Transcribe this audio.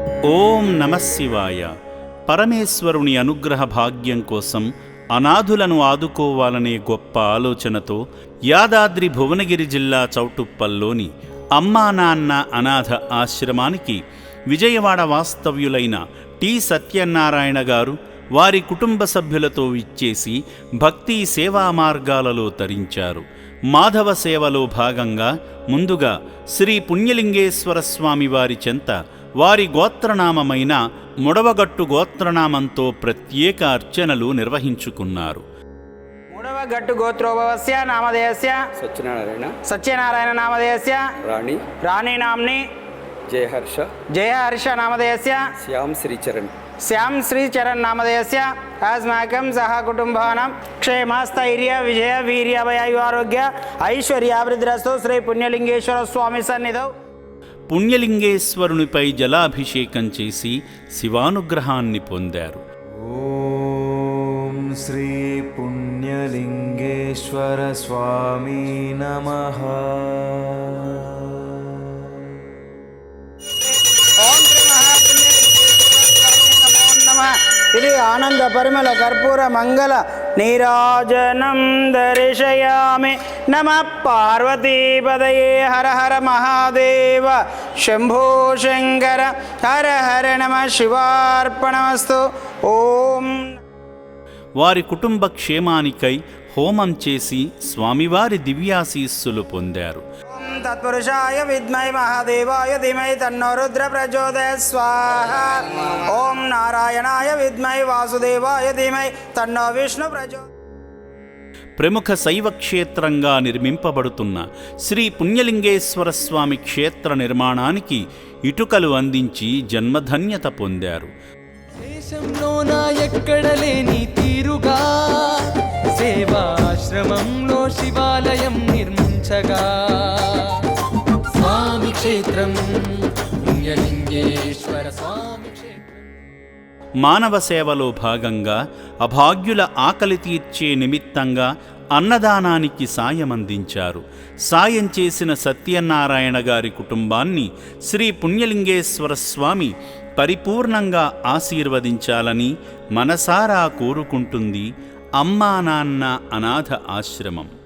ఓం నమః శివాయ. పరమేశ్వరుని అనుగ్రహ భాగ్యం కోసం అనాథులను ఆదుకోవాలనే గొప్ప ఆలోచనతో యాదాద్రి భువనగిరి జిల్లా చౌటుప్పల్లోని అమ్మా నాన్న అనాథ ఆశ్రమానికి విజయవాడ వాస్తవ్యులైన టి సత్యనారాయణ గారు వారి కుటుంబ సభ్యులతో విచ్చేసి భక్తి సేవా మార్గాలలో తరించారు. మాధవ సేవలో భాగంగా ముందుగా శ్రీ పుణ్యలింగేశ్వర స్వామి వారి చెంత వారి గోత్రనామమైన ముడవగట్టు గోత్రనామంతో ప్రత్యేక అర్చనలు నిర్వహించుకున్నారు. ముడవగట్టు గోత్రోభవస్య నామధేయస్య సత్యనారాయణ నామధేయస్య రాణి నామ్ని జయహర్ష నామధేయస్య శ్యామ్ శ్రీచరణ్ నామధేయస్య अस्माकं सह कुटुंबानां क्षेम स्थैर्य विजय वीर्याभयायुआरोग्य ऐश्वर्याभिवृद्धिरस्तु श्री पुण्यलिंगेश्वर स्वामी सन्निधौ. పుణ్యలింగేశ్వరునిపై జలాభిషేకం చేసి శివానుగ్రహాన్ని పొందారు. ఓం శ్రీ పుణ్యలింగేశ్వర స్వామి నమః. ఇది ఆనంద పరిమళ కర్పూర మంగళ నీరాజనం దర్శయామి. నమః పార్వతీపదయే హర హర మహాదేవ శంభో శంకర హర హర నమః శివార్పణమస్తు. ఓం. వారి కుటుంబ క్షేమానికై హోమం చేసి స్వామివారి దివ్యాశీస్సులు పొందారు. తత్పురుషాయ విద్మహి మహాదేవాయ ధీమహి తన్నో రుద్ర ప్రచోదయాత్ స్వాహా. ఓం నారాయణాయ విద్మహి వాసుదేవాయ ధీమహి తన్నో విష్ణు ప్రచోదయాత్. ప్రముఖ శైవ క్షేత్రంగా నిర్మింపబడుతున్న శ్రీ పుణ్యలింగేశ్వర స్వామి క్షేత్ర నిర్మాణానికి ఇటుకలు అందించి జన్మధన్యత పొందారు. దేశంలోన ఎక్కడ లేని తీరుగా సేవాశ్రమంలో శివాలయం నిర్మించగా స్వామి క్షేత్రం పుణ్యలింగేశ్వర స్వామి క్షేత్రం. మానవ సేవలో భాగంగా అభాగ్యుల ఆకలి తీర్చే నిమిత్తంగా అన్నదానానికి సాయమందించారు. సాయం చేసిన సత్యనారాయణ గారి కుటుంబాన్ని శ్రీ పుణ్యలింగేశ్వర స్వామి పరిపూర్ణంగా ఆశీర్వదించాలని మనసారా కోరుకుంటుంది అమ్మా నాన్న అనాథ ఆశ్రమం.